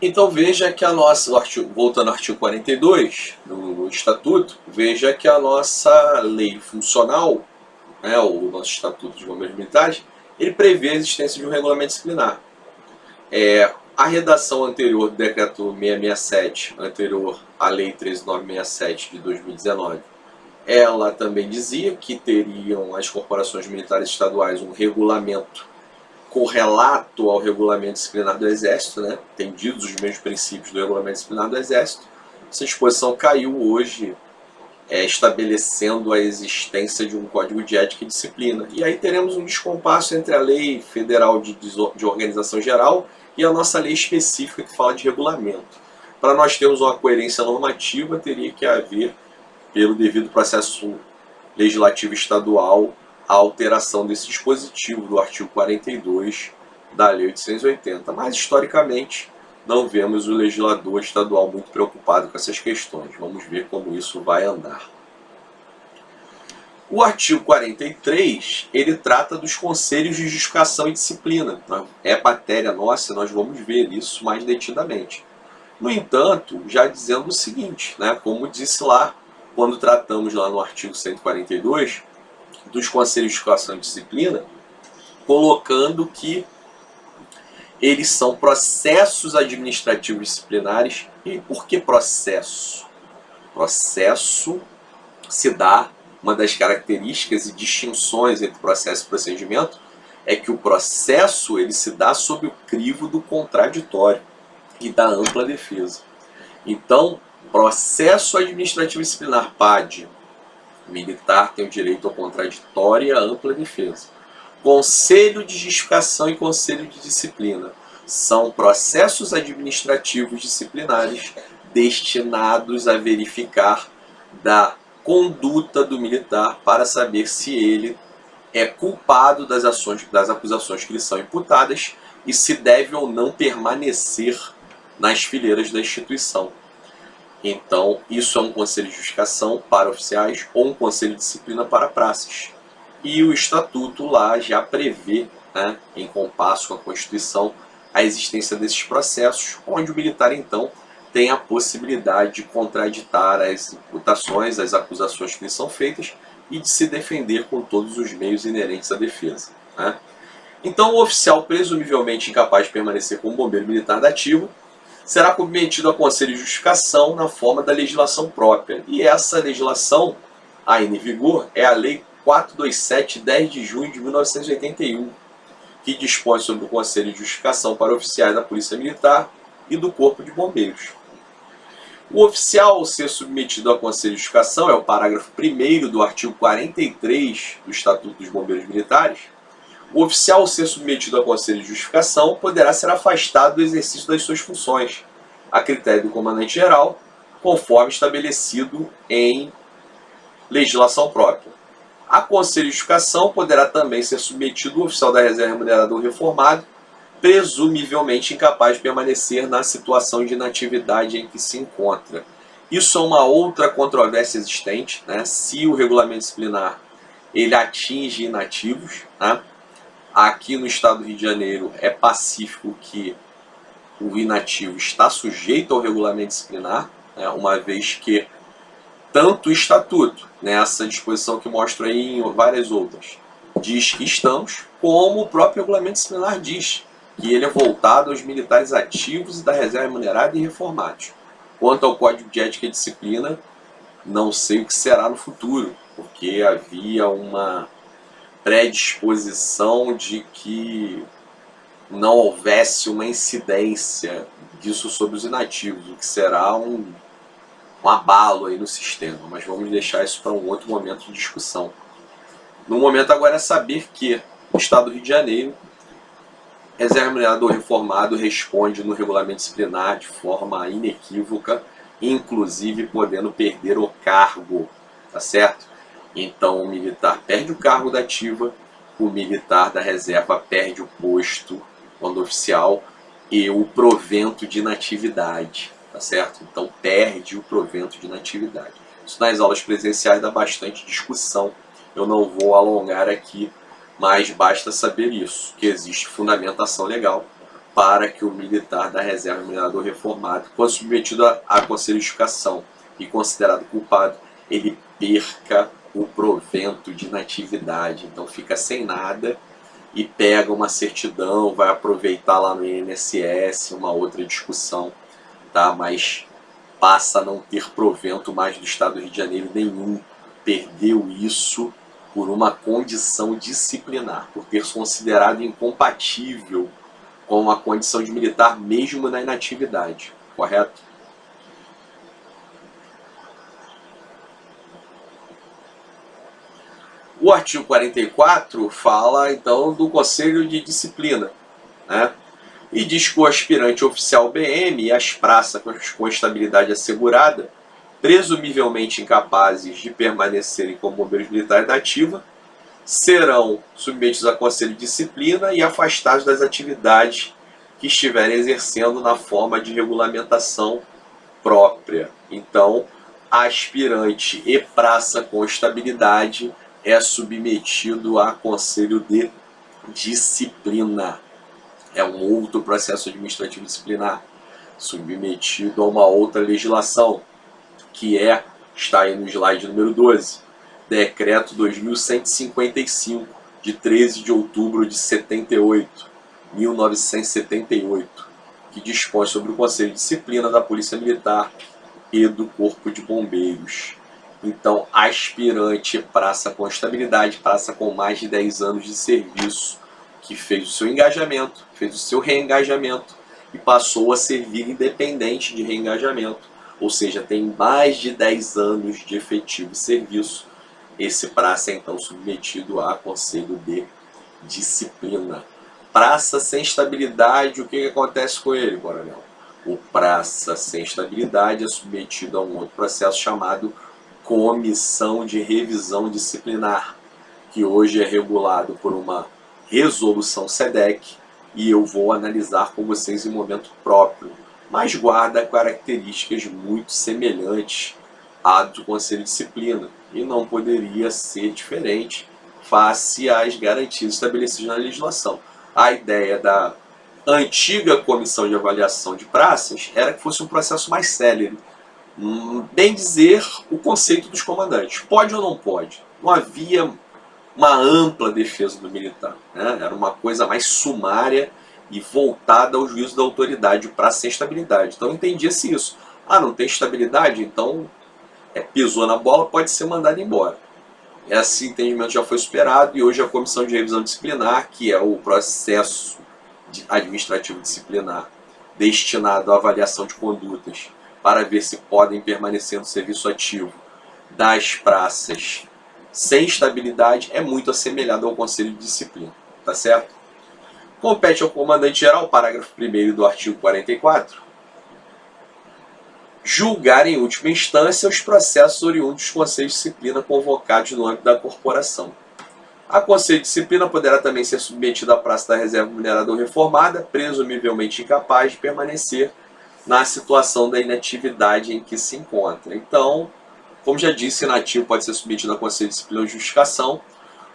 Então veja que a nossa, voltando ao artigo 42 do Estatuto, veja que a nossa lei funcional, né, o nosso Estatuto dos Bombeiros Militares, ele prevê a existência de um regulamento disciplinar. A redação anterior do decreto 667, anterior à lei 13967 de 2019, ela também dizia que teriam as corporações militares estaduais um regulamento correlato ao regulamento disciplinar do Exército, né? Entendidos os mesmos princípios do regulamento disciplinar do Exército. Essa disposição caiu hoje, estabelecendo a existência de um código de ética e disciplina. E aí teremos um descompasso entre a lei federal de organização geral e a nossa lei específica que fala de regulamento. Para nós termos uma coerência normativa, teria que haver, pelo devido processo legislativo estadual, a alteração desse dispositivo do artigo 42 da Lei 880. Mas, historicamente, não vemos o legislador estadual muito preocupado com essas questões. Vamos ver como isso vai andar. O artigo 43, ele trata dos conselhos de justificação e disciplina. É matéria nossa, nós vamos ver isso mais detidamente. No entanto, já dizendo o seguinte, né, como disse lá, quando tratamos lá no artigo 142, dos conselhos de justificação e disciplina, colocando que eles são processos administrativos disciplinares. E por que processo? Processo se dá, uma das características e distinções entre processo e procedimento é que o processo ele se dá sob o crivo do contraditório e da ampla defesa. Então, processo administrativo disciplinar PAD, militar tem o direito ao contraditório e à ampla defesa. Conselho de justificação e conselho de disciplina são processos administrativos disciplinares destinados a verificar da conduta do militar para saber se ele é culpado das acusações que lhe são imputadas e se deve ou não permanecer nas fileiras da instituição. Então, isso é um conselho de justificação para oficiais ou um conselho de disciplina para praças. E o Estatuto lá já prevê, né, em compasso com a Constituição, a existência desses processos, onde o militar, então, tem a possibilidade de contraditar as imputações, as acusações que lhe são feitas e de se defender com todos os meios inerentes à defesa, né? Então, o oficial presumivelmente incapaz de permanecer como bombeiro militar da ativa será submetido a conselho de justificação na forma da legislação própria. E essa legislação, ainda em vigor, é a Lei 427, 10 de junho de 1981, que dispõe sobre o conselho de justificação para oficiais da Polícia Militar e do Corpo de Bombeiros. O oficial ao ser submetido a conselho de justificação é o parágrafo 1º do artigo 43 do Estatuto dos Bombeiros Militares. O oficial ao ser submetido a conselho de justificação poderá ser afastado do exercício das suas funções, a critério do comandante-geral, conforme estabelecido em legislação própria. A conselho de justificação poderá também ser submetido o oficial da reserva remunerada ou reformado, presumivelmente incapaz de permanecer na situação de inatividade em que se encontra. Isso é uma outra controvérsia existente, né? Se o regulamento disciplinar ele atinge inativos, né? Aqui no estado do Rio de Janeiro é pacífico que o inativo está sujeito ao regulamento disciplinar, né? Uma vez que tanto o Estatuto, nessa disposição que mostro aí em várias outras, diz que estamos, como o próprio regulamento disciplinar diz que ele é voltado aos militares ativos e da reserva remunerada e reformados. Quanto ao Código de Ética e Disciplina, não sei o que será no futuro, porque havia uma predisposição de que não houvesse uma incidência disso sobre os inativos, o que será um abalo aí no sistema, mas vamos deixar isso para um outro momento de discussão. No momento agora é saber que o Estado do Rio de Janeiro, reserva remunerado ou reformado, responde no regulamento disciplinar de forma inequívoca, inclusive podendo perder o cargo, tá certo? Então o militar perde o cargo da ativa, o militar da reserva perde o posto quando oficial e o provento de inatividade, tá certo? Então perde o provento de inatividade. Isso nas aulas presenciais dá bastante discussão, eu não vou alongar aqui, mas basta saber isso, que existe fundamentação legal para que o militar da reserva, o minerador reformado, quando submetido a conselho de justificação e considerado culpado, ele perca o provento de inatividade. Então fica sem nada e pega uma certidão, vai aproveitar lá no INSS, uma outra discussão, tá? Mas passa a não ter provento mais do Estado do Rio de Janeiro nenhum. Perdeu isso por uma condição disciplinar, por ter se considerado incompatível com a condição de militar mesmo na inatividade, correto? O artigo 44 fala então do Conselho de Disciplina, né? E diz que o aspirante oficial BM e as praças com estabilidade assegurada, presumivelmente incapazes de permanecerem como bombeiros militares da ativa, serão submetidos a conselho de disciplina e afastados das atividades que estiverem exercendo na forma de regulamentação própria. Então, aspirante e praça com estabilidade é submetido a conselho de disciplina. É um outro processo administrativo disciplinar, submetido a uma outra legislação, que está aí no slide número 12, Decreto 2155, de 13 de outubro de 1978, que dispõe sobre o Conselho de Disciplina da Polícia Militar e do Corpo de Bombeiros. Então, aspirante praça com estabilidade, praça com mais de 10 anos de serviço, que fez o seu engajamento, fez o seu reengajamento e passou a servir independente de reengajamento, ou seja, tem mais de 10 anos de efetivo serviço. Esse praça é então submetido a conselho de disciplina. Praça sem estabilidade, o que acontece com ele, coronel? O praça sem estabilidade é submetido a um outro processo chamado Comissão de Revisão Disciplinar, que hoje é regulado por uma resolução SEDEC, e eu vou analisar com vocês em momento próprio, mas guarda características muito semelhantes à do Conselho de Disciplina, e não poderia ser diferente face às garantias estabelecidas na legislação. A ideia da antiga Comissão de Avaliação de Praças era que fosse um processo mais célere, bem dizer, o conceito dos comandantes. Pode ou não pode? Não havia uma ampla defesa do militar, né? Era uma coisa mais sumária e voltada ao juízo da autoridade para sem estabilidade. Então entendia-se isso. Não tem estabilidade, então pisou na bola, pode ser mandado embora. Esse entendimento já foi superado e hoje a Comissão de Revisão Disciplinar, que é o processo administrativo disciplinar destinado à avaliação de condutas para ver se podem permanecer no serviço ativo das praças sem estabilidade, é muito assemelhado ao Conselho de Disciplina, tá certo? Compete ao comandante-geral, parágrafo 1º do artigo 44, julgar em última instância os processos oriundos dos conselhos de disciplina convocados no âmbito da corporação. A conselho de disciplina poderá também ser submetido à praça da reserva do minerador reformada, presumivelmente incapaz de permanecer na situação da inatividade em que se encontra. Então, como já disse, inativo pode ser submetido a conselho de disciplina ou justificação.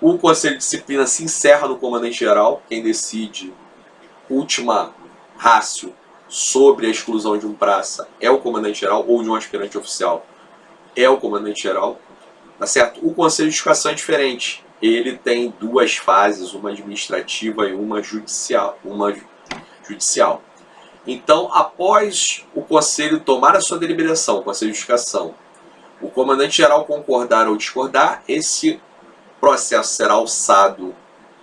O conselho de disciplina se encerra no comandante-geral. Quem decide, última rácio, sobre a exclusão de um praça é o comandante-geral, ou de um aspirante oficial é o comandante-geral, tá certo? O conselho de justificação é diferente. Ele tem duas fases, uma administrativa e uma judicial. Então, após o conselho tomar a sua deliberação, o conselho de justificação, o comandante-geral concordar ou discordar, esse processo será alçado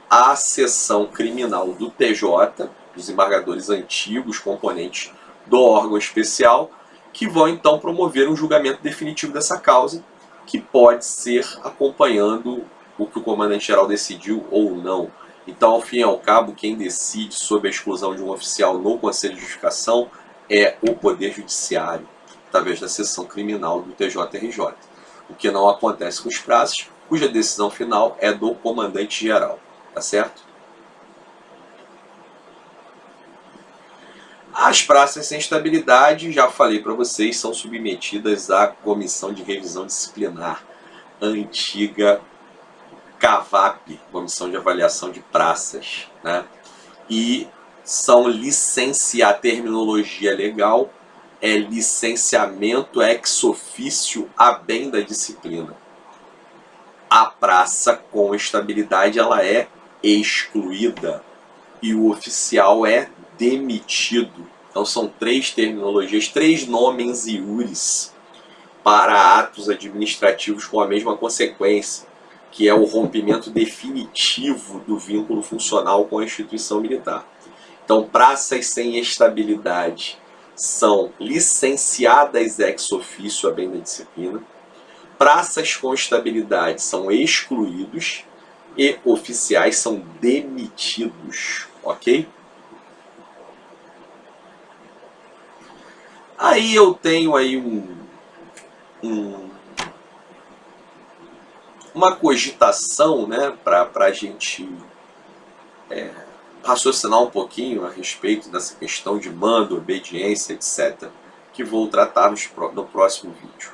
à seção criminal do TJ, dos embargadores antigos, componentes do órgão especial, que vão então promover um julgamento definitivo dessa causa, que pode ser acompanhando o que o comandante-geral decidiu ou não. Então, ao fim e ao cabo, quem decide sobre a exclusão de um oficial no Conselho de Justificação é o Poder Judiciário, através da seção criminal do TJRJ. O que não acontece com os praças, cuja decisão final é do comandante-geral, tá certo? As praças sem estabilidade, já falei para vocês, são submetidas à Comissão de Revisão Disciplinar, antiga CAVAP, Comissão de Avaliação de Praças, né? E são licenciar, a terminologia legal é licenciamento ex officio a bem da disciplina. A praça com estabilidade ela é excluída e o oficial é demitido. Então são três terminologias, três nomes iuris para atos administrativos com a mesma consequência, que é o rompimento definitivo do vínculo funcional com a instituição militar. Então, praças sem estabilidade são licenciadas ex officio a bem da disciplina, praças com estabilidade são excluídos e oficiais são demitidos, ok? Aí eu tenho aí uma cogitação, né, para a gente raciocinar um pouquinho a respeito dessa questão de mando, obediência, etc., que vou tratar no próximo vídeo.